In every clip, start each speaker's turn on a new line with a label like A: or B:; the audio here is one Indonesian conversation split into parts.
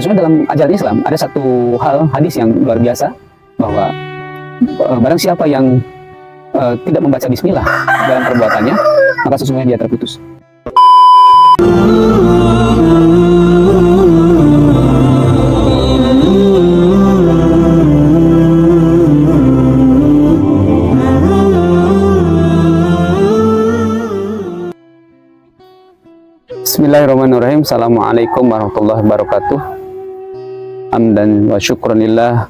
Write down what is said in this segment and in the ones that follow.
A: Sesungguhnya dalam ajaran Islam ada satu hal hadis yang luar biasa, bahwa barang siapa yang tidak membaca bismillah dalam perbuatannya, maka sesungguhnya dia terputus. Bismillahirrahmanirrahim. Assalamualaikum warahmatullahi wabarakatuh. Hamdan wa syukranillah,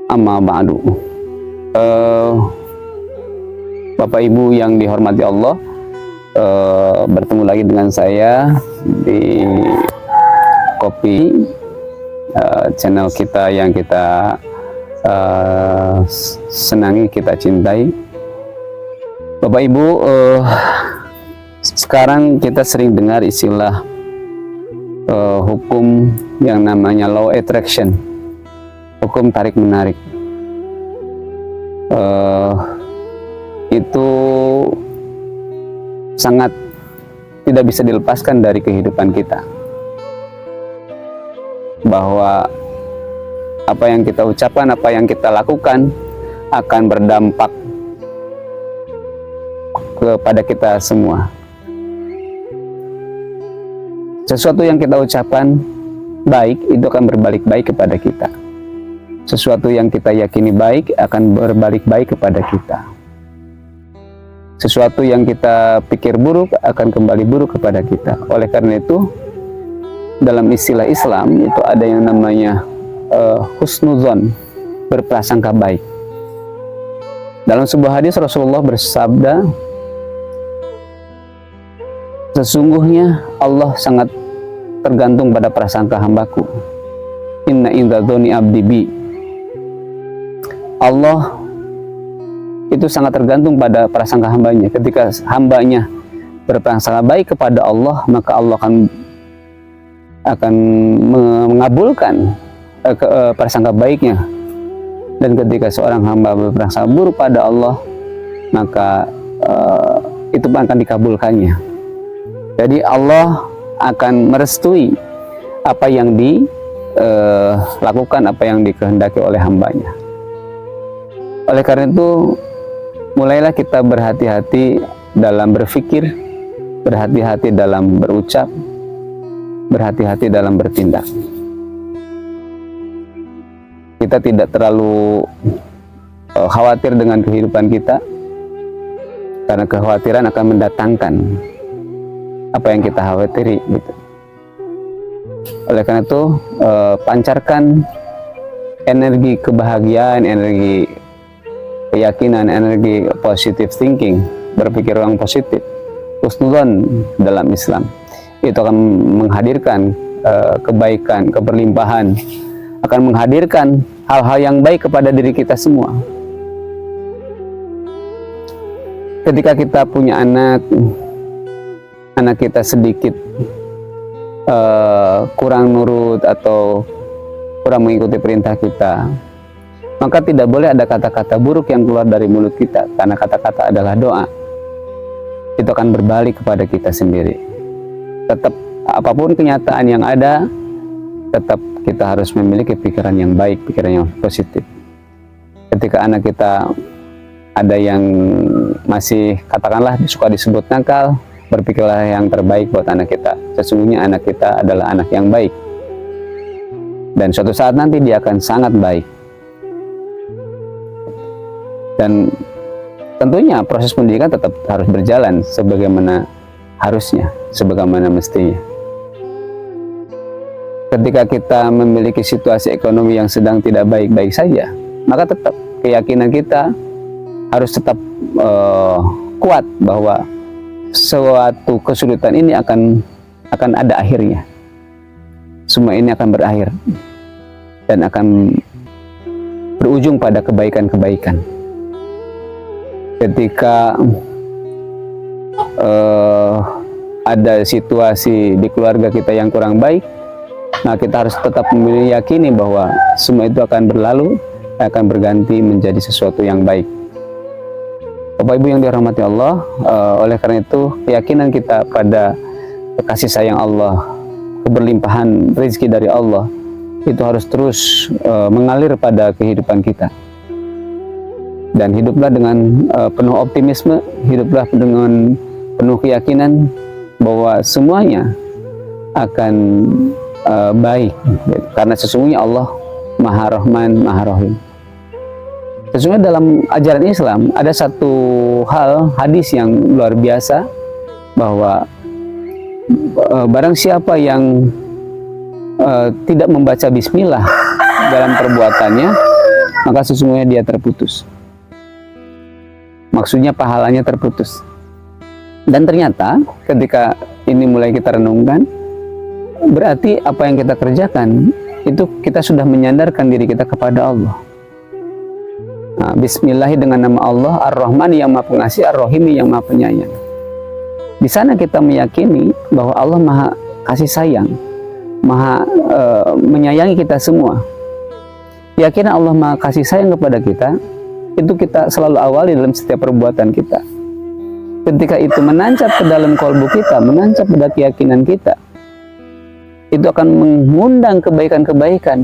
A: amma ba'du. Bapak Ibu yang dihormati Allah, bertemu lagi dengan saya di Kopi, channel kita yang kita senangi, kita cintai. Bapak Ibu, sekarang kita sering dengar istilah hukum yang namanya law attraction, hukum tarik menarik. Itu sangat tidak bisa dilepaskan dari kehidupan kita, bahwa apa yang kita ucapkan, apa yang kita lakukan akan berdampak kepada kita semua. Sesuatu yang kita ucapkan baik itu akan berbalik baik kepada kita. Sesuatu yang kita yakini baik akan berbalik baik kepada kita. Sesuatu yang kita pikir buruk akan kembali buruk kepada kita. Oleh karena itu, dalam istilah Islam itu ada yang namanya husnuzon, berprasangka baik. Dalam sebuah hadis Rasulullah bersabda, sesungguhnya Allah sangat tergantung pada prasangka hambaku. Inna indza dzoni abdi bi. Allah itu sangat tergantung pada prasangka hambanya. Ketika hambanya berprasangka baik kepada Allah, maka Allah akan mengabulkan prasangka baiknya. Dan ketika seorang hamba berprasangka buruk pada Allah, maka itu pun akan dikabulkannya. Jadi Allah akan merestui apa yang dilakukan, apa yang dikehendaki oleh hambanya. Oleh karena itu, mulailah kita berhati-hati dalam berpikir, berhati-hati dalam berucap, berhati-hati dalam bertindak. Kita tidak terlalu khawatir dengan kehidupan kita, karena kekhawatiran akan mendatangkan apa yang kita khawatiri, gitu. Oleh karena itu, pancarkan energi kebahagiaan, energi keyakinan, energi positive thinking, berpikir yang positif, husnuzon dalam Islam. Itu akan menghadirkan kebaikan, keberlimpahan, akan menghadirkan hal-hal yang baik kepada diri kita semua. Ketika kita punya anak kita sedikit kurang nurut atau kurang mengikuti perintah kita, maka tidak boleh ada kata-kata buruk yang keluar dari mulut kita, karena kata-kata adalah doa. Itu akan berbalik kepada kita sendiri. Tetap apapun kenyataan yang ada, tetap kita harus memiliki pikiran yang baik, pikiran yang positif. Ketika anak kita ada yang masih katakanlah suka disebut nakal, berpikirlah yang terbaik buat anak kita. Sesungguhnya anak kita adalah anak yang baik, dan suatu saat nanti dia akan sangat baik. Dan tentunya proses pendidikan tetap harus berjalan sebagaimana harusnya, sebagaimana mestinya. Ketika kita memiliki situasi ekonomi yang sedang tidak baik-baik saja, maka tetap keyakinan kita harus tetap kuat bahwa suatu kesulitan ini akan ada akhirnya. Semua ini akan berakhir dan akan berujung pada kebaikan-kebaikan. Ketika ada situasi di keluarga kita yang kurang baik, nah kita harus tetap meyakini bahwa semua itu akan berlalu, akan berganti menjadi sesuatu yang baik. Bapak Ibu yang dirahmati Allah, oleh karena itu keyakinan kita pada kasih sayang Allah, keberlimpahan rezeki dari Allah itu harus terus mengalir pada kehidupan kita. Dan hiduplah dengan penuh optimisme, hiduplah dengan penuh keyakinan bahwa semuanya akan baik, karena sesungguhnya Allah Maha Rahman, Maha Rahim. Sesungguhnya dalam ajaran Islam ada satu hal, hadis yang luar biasa, bahwa barang siapa yang tidak membaca bismillah dalam perbuatannya, maka sesungguhnya dia terputus. Maksudnya pahalanya terputus. Dan ternyata ketika ini mulai kita renungkan, berarti apa yang kita kerjakan itu kita sudah menyandarkan diri kita kepada Allah. Nah, bismillahi dengan nama Allah Ar-Rahman yang Maha Pengasih, Ar-Rahim yang Maha Penyayang. Di sana kita meyakini bahwa Allah Maha kasih sayang, Maha menyayangi kita semua. Keyakinan Allah Maha kasih sayang kepada kita itu kita selalu awali dalam setiap perbuatan kita. Ketika itu menancap ke dalam kalbu kita, menancap pada keyakinan kita, itu akan mengundang kebaikan-kebaikan.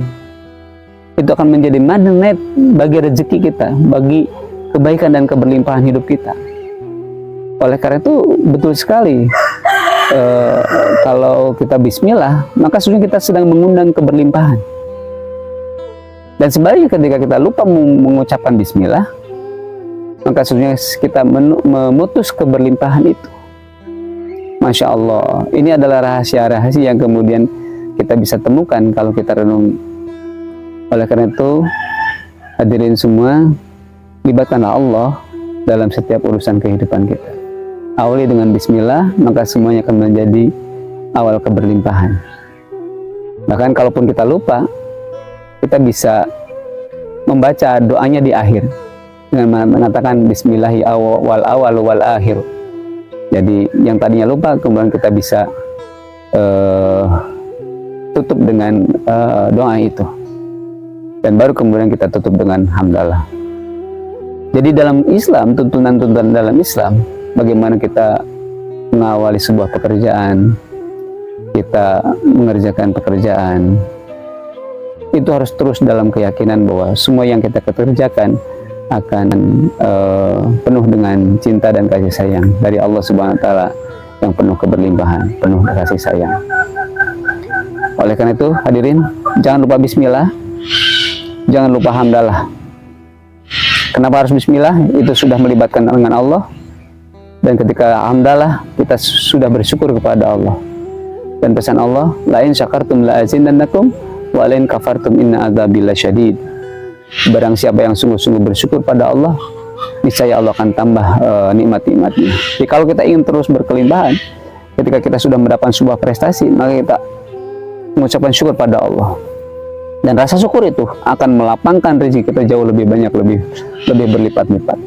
A: Itu akan menjadi magnet bagi rezeki kita, bagi kebaikan dan keberlimpahan hidup kita. Oleh karena itu betul sekali, kalau kita bismillah, maka sebenarnya kita sedang mengundang keberlimpahan. Dan sebaliknya ketika kita lupa mengucapkan bismillah, maka sebenarnya kita memutus keberlimpahan itu. Masya Allah, ini adalah rahasia-rahasia yang kemudian kita bisa temukan kalau kita renungi. Oleh karena itu, hadirin semua, libatkanlah Allah dalam setiap urusan kehidupan kita. Awali dengan bismillah, maka semuanya akan menjadi awal keberlimpahan. Bahkan kalaupun kita lupa, kita bisa membaca doanya di akhir dengan mengatakan bismillahi wal awal wal akhir. Jadi yang tadinya lupa kemudian kita bisa tutup dengan doa itu, dan baru kemudian kita tutup dengan hamdalah. Jadi dalam Islam, tuntunan-tuntunan dalam Islam, bagaimana kita mengawali sebuah pekerjaan, kita mengerjakan pekerjaan, itu harus terus dalam keyakinan bahwa semua yang kita kerjakan akan penuh dengan cinta dan kasih sayang dari Allah Subhanahu wa Ta'ala yang penuh keberlimpahan, penuh kasih sayang. Oleh karena itu, hadirin, jangan lupa bismillah, jangan lupa hamdalah. Kenapa harus bismillah? Itu sudah melibatkan dengan Allah. Dan ketika hamdalah, kita sudah bersyukur kepada Allah. Dan pesan Allah, la in syakartum la azidannakum wa la in kafartum inna adzabi lasyadid. Barang siapa yang sungguh-sungguh bersyukur pada Allah, niscaya Allah akan tambah nikmat-nikmatnya. Jadi kalau kita ingin terus berkelimpahan, ketika kita sudah mendapatkan sebuah prestasi, maka kita mengucapkan syukur pada Allah. Dan rasa syukur itu akan melapangkan rezeki kita jauh lebih banyak, lebih berlipat-lipat.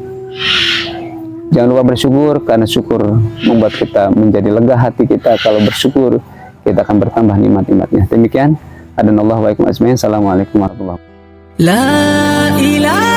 A: Jangan lupa bersyukur, karena syukur membuat kita menjadi lega hati kita. Kalau bersyukur, kita akan bertambah nikmat-nikmatnya. Demikian, hadanallahu wa iyyakum ajmain. Assalamualaikum warahmatullahi wabarakatuh.
B: La ilaha